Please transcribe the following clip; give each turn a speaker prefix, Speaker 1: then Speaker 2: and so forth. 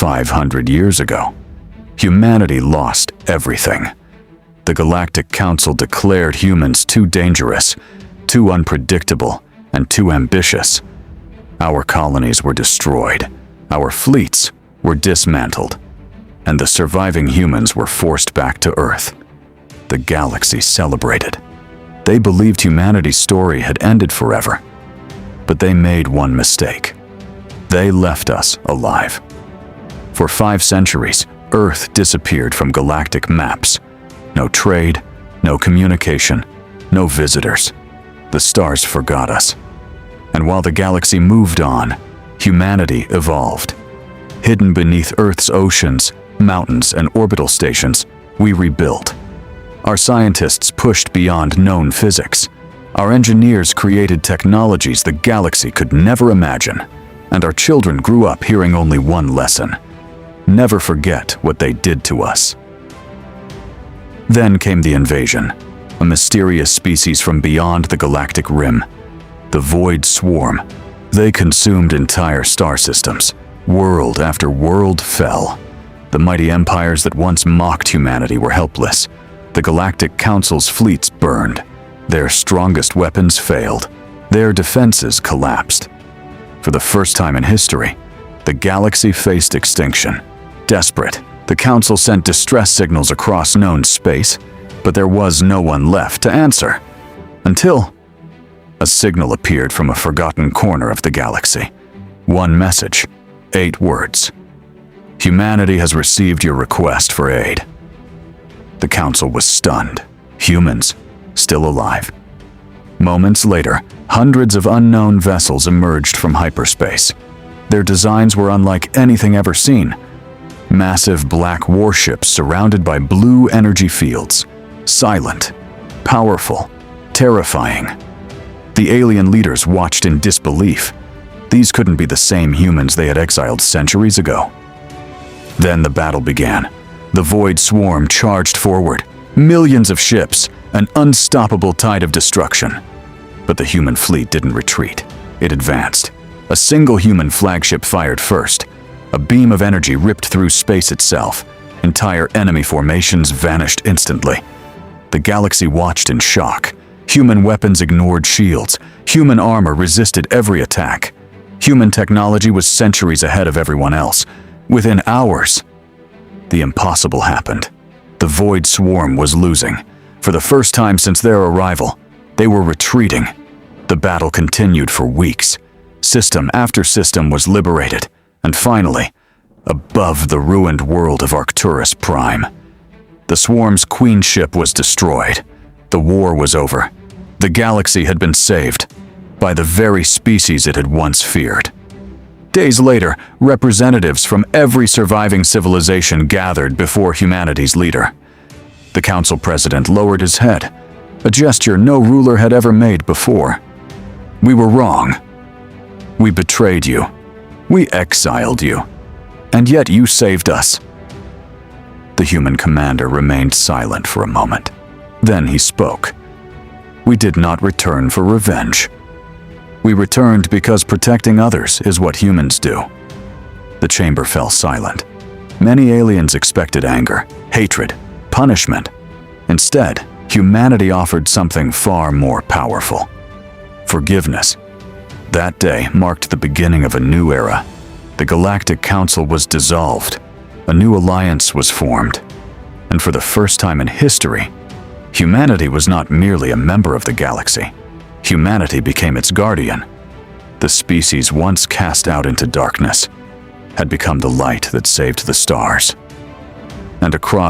Speaker 1: 500 years ago, humanity lost everything. The Galactic Council declared humans too dangerous, too unpredictable, and too ambitious. Our colonies were destroyed, our fleets were dismantled, and the surviving humans were forced back to Earth. The galaxy celebrated. They believed humanity's story had ended forever. But they made one mistake. They left us alive. For 5 centuries, Earth disappeared from galactic maps. No trade, no communication, no visitors. The stars forgot us. And while the galaxy moved on, humanity evolved. Hidden beneath Earth's oceans, mountains, and orbital stations, we rebuilt. Our scientists pushed beyond known physics. Our engineers created technologies the galaxy could never imagine. And our children grew up hearing only one lesson: never forget what they did to us. Then came the invasion, a mysterious species from beyond the galactic rim. The Void Swarm. They consumed entire star systems. World after world fell. The mighty empires that once mocked humanity were helpless. The Galactic Council's fleets burned. Their strongest weapons failed. Their defenses collapsed. For the first time in history, the galaxy faced extinction. Desperate, the Council sent distress signals across known space, but there was no one left to answer. Until a signal appeared from a forgotten corner of the galaxy. One message, 8 words. Humanity has received your request for aid. The Council was stunned. Humans, still alive. Moments later, hundreds of unknown vessels emerged from hyperspace. Their designs were unlike anything ever seen. Massive black warships surrounded by blue energy fields. Silent, powerful, terrifying. The alien leaders watched in disbelief. These couldn't be the same humans they had exiled centuries ago. Then the battle began. The Void Swarm charged forward. Millions of ships, an unstoppable tide of destruction. But the human fleet didn't retreat. It advanced. A single human flagship fired first. A beam of energy ripped through space itself. Entire enemy formations vanished instantly. The galaxy watched in shock. Human weapons ignored shields. Human armor resisted every attack. Human technology was centuries ahead of everyone else. Within hours, the impossible happened. The Void Swarm was losing. For the first time since their arrival, they were retreating. The battle continued for weeks. System after system was liberated, and finally, above the ruined world of Arcturus Prime, the Swarm's queen ship was destroyed. The war was over. The galaxy had been saved by the very species it had once feared. Days later, representatives from every surviving civilization gathered before humanity's leader. The Council president lowered his head, a gesture no ruler had ever made before. We were wrong. We betrayed you. We exiled you. And yet you saved us. The human commander remained silent for a moment. Then he spoke. We did not return for revenge. We returned because protecting others is what humans do. The chamber fell silent. Many aliens expected anger, hatred, punishment. Instead, humanity offered something far more powerful: forgiveness. That day marked the beginning of a new era. The Galactic Council was dissolved. A new alliance was formed. And for the first time in history, humanity was not merely a member of the galaxy. Humanity became its guardian. The species once cast out into darkness had become the light that saved the stars. And across